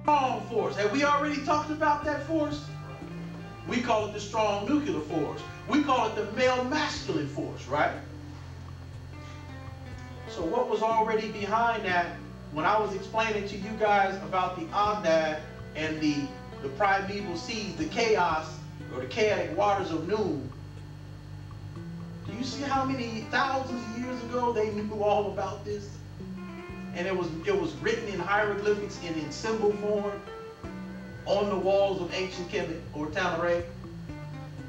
strong force. Have we already talked about that force? We call it the strong nuclear force. We call it the male masculine force, right? So what was already behind that when I was explaining to you guys about the Andad and the primeval seas, the chaos or the chaotic waters of noon? Do you see how many thousands of years ago they knew all about this? And it was written in hieroglyphics and in symbol form on the walls of ancient Kemet or Tamaray.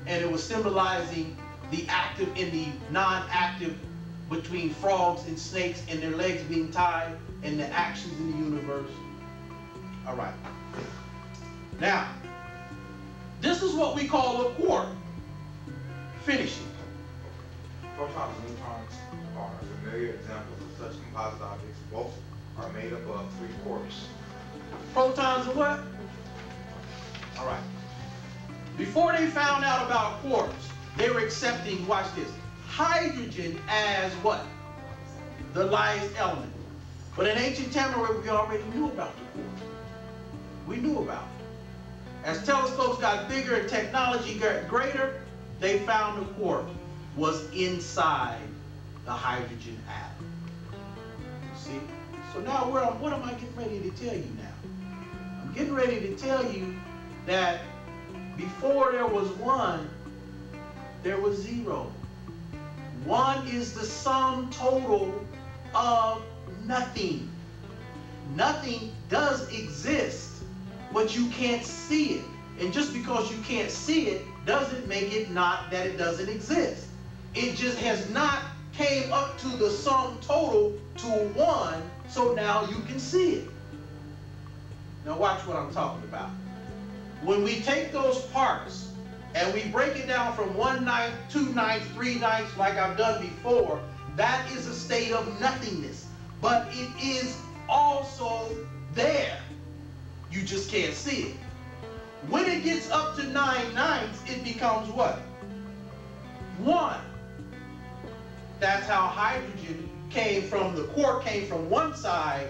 And it was symbolizing the active and the non-active between frogs and snakes and their legs being tied and the actions in the universe. All right. Now, this is what we call a quark. Finishing. Protons and neutrons are familiar examples of such composite objects. Both are made up of 3 quarks. Protons and what? All right. Before they found out about quarks, they were accepting, watch this, hydrogen as what? The lightest element. But in ancient Tamaray, we already knew about the quark. We knew about it. As telescopes got bigger and technology got greater, they found the quark was inside the hydrogen atom. See? So now what am I getting ready to tell you now? I'm getting ready to tell you that before there was 1, there was 0. 1 is the sum total of nothing. Nothing does exist, but you can't see it. And just because you can't see it doesn't make it not that it doesn't exist. It just has not came up to the sum total to 1, so now you can see it. Now watch what I'm talking about. When we take those parts and we break it down from 1/9, 2/9, 3/9, like I've done before, that is a state of nothingness. But it is also there. You just can't see it. When it gets up to 9/9, it becomes what? 1. That's how hydrogen came from, the quark came from one side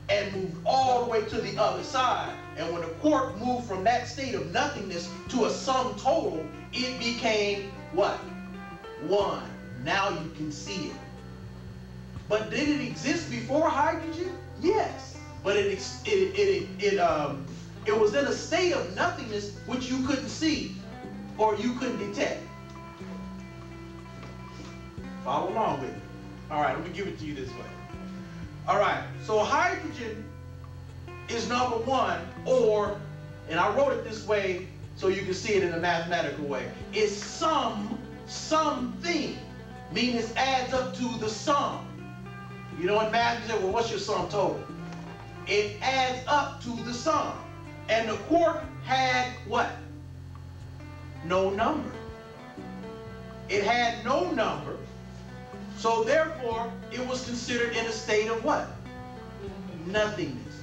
and moved all the way to the other side. And when the quark moved from that state of nothingness to a sum total, it became what? 1. Now you can see it. But did it exist before hydrogen? Yes. But it was in a state of nothingness which you couldn't see or you couldn't detect. Follow along with me. All right, let me give it to you this way. All right, so hydrogen is number 1, or, and I wrote it this way so you can see it in a mathematical way, it's something, meaning it adds up to the sum. You know, in math, you say, well, what's your sum total? It adds up to the sum. And the quark had what? No number. It had no number. So therefore, it was considered in a state of what? Nothingness.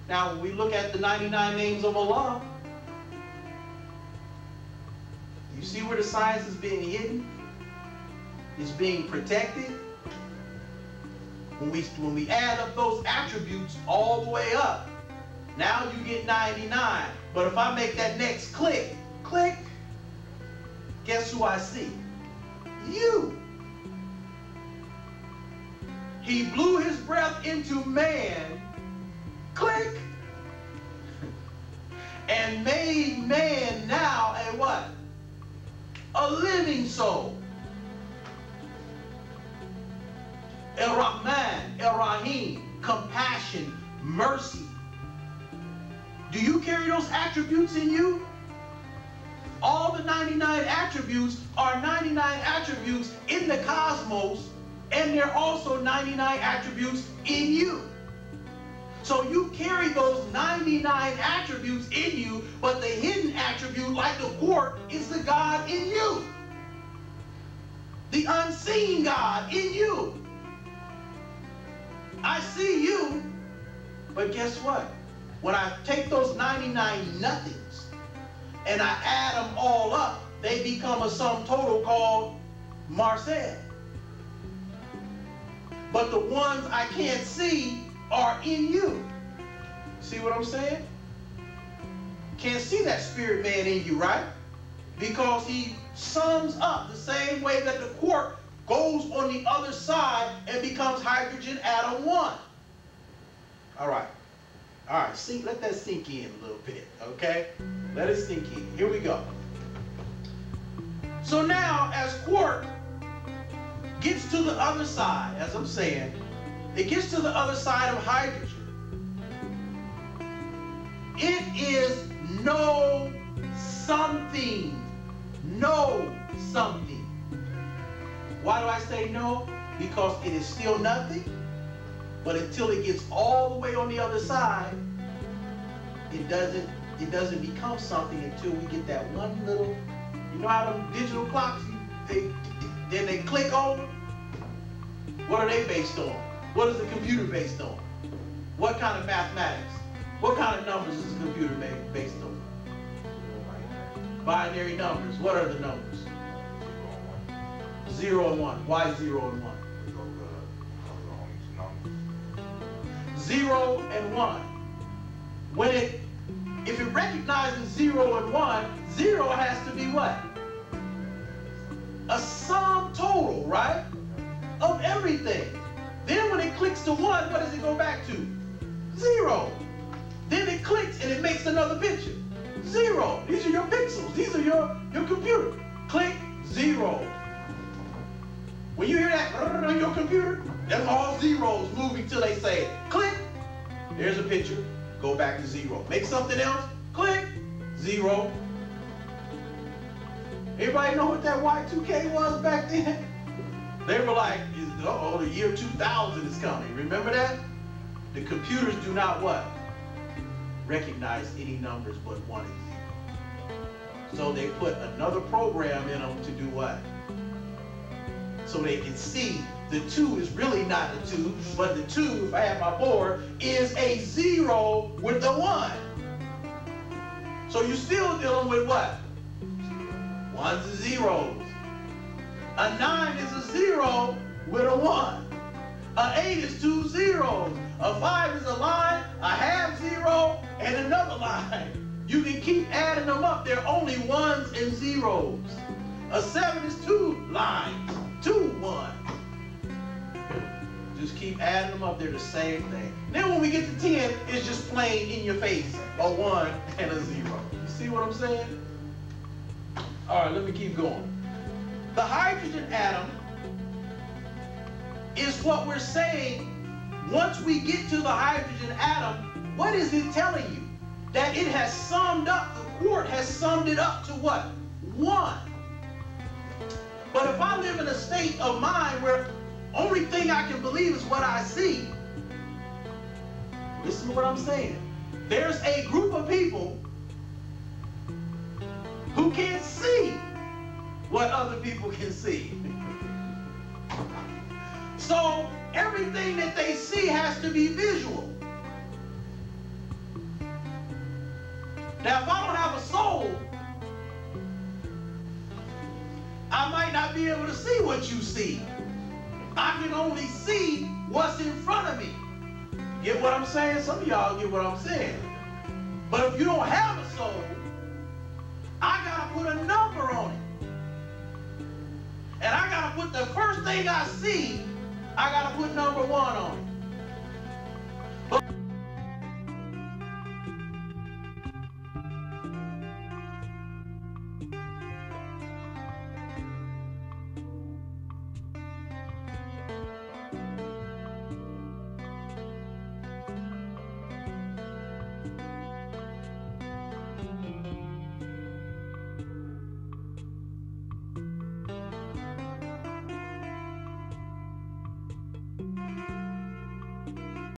Now, when we look at the 99 names of Allah, you see where the science is being hidden? It's being protected. When we add up those attributes all the way up, now you get 99. But if I make that next click, guess who I see? You. He blew his breath into man, click, and made man now a what? A living soul. El-Rahman, El-Rahim, compassion, mercy. Do you carry those attributes in you? All the 99 attributes are 99 attributes in the cosmos, and there are also 99 attributes in you. So you carry those 99 attributes in you, but the hidden attribute, like the quark, is the God in you. The unseen God in you. I see you, but guess what? When I take those 99 nothings and I add them all up, they become a sum total called Marcel. But the ones I can't see are in you. See what I'm saying? Can't see that spirit man in you, right? Because he sums up the same way that the quark goes on the other side and becomes hydrogen atom 1. All right. All right, let that sink in a little bit, okay? Let it sink in. Here we go. So now, as quark gets to the other side, as I'm saying, it gets to the other side of hydrogen. It is no something. No something. Why do I say no? Because it is still nothing. But until it gets all the way on the other side, it doesn't become something until we get that one little, you know how them digital clocks, then they click over? What are they based on? What is the computer based on? What kind of mathematics? What kind of numbers is the computer based on? Binary numbers. What are the numbers? 0 and 1. Why 0 and 1? 0 and 1. If it recognizes 0 and 1, 0 has to be what? A sum total, right? Of everything. Then when it clicks to 1, what does it go back to? 0. Then it clicks and it makes another picture. 0. These are your pixels. These are your computer. Click 0. When you hear that on your computer, that's all zeros moving till they say click. There's a picture. Go back to 0. Make something else. Click 0. Everybody know what that Y2K was back then? They were like, uh-oh, the year 2000 is coming. Remember that? The computers do not what? Recognize any numbers but 1 and 0. So they put another program in them to do what? So they can see the 2 is really not the 2, but the 2, if I have my board, is a 0 with the 1. So you're still dealing with what? 1s and 0s. A 9 is a 0 with a 1. A 8 is 2 zeros. A 5 is a line, a half 0, and another line. You can keep adding them up. They're only 1s and 0s. A 7 is 2 lines, 2 1. Just keep adding them up. They're the same thing. Then when we get to 10, it's just plain in your face, a 1 and a 0. You see what I'm saying? All right, let me keep going. The hydrogen atom is what we're saying. Once we get to the hydrogen atom, what is it telling you? That it has summed up, the quark has summed it up to what? 1. But if I live in a state of mind where only thing I can believe is what I see, listen to what I'm saying. There's a group of people who can't see what other people can see. So everything that they see has to be visual. Now, if I don't have a soul, I might not be able to see what you see. I can only see what's in front of me. Get what I'm saying? Some of y'all get what I'm saying. But if you don't have a soul, I gotta put a number on it. And I gotta put the first thing I see, I gotta put number 1 on it.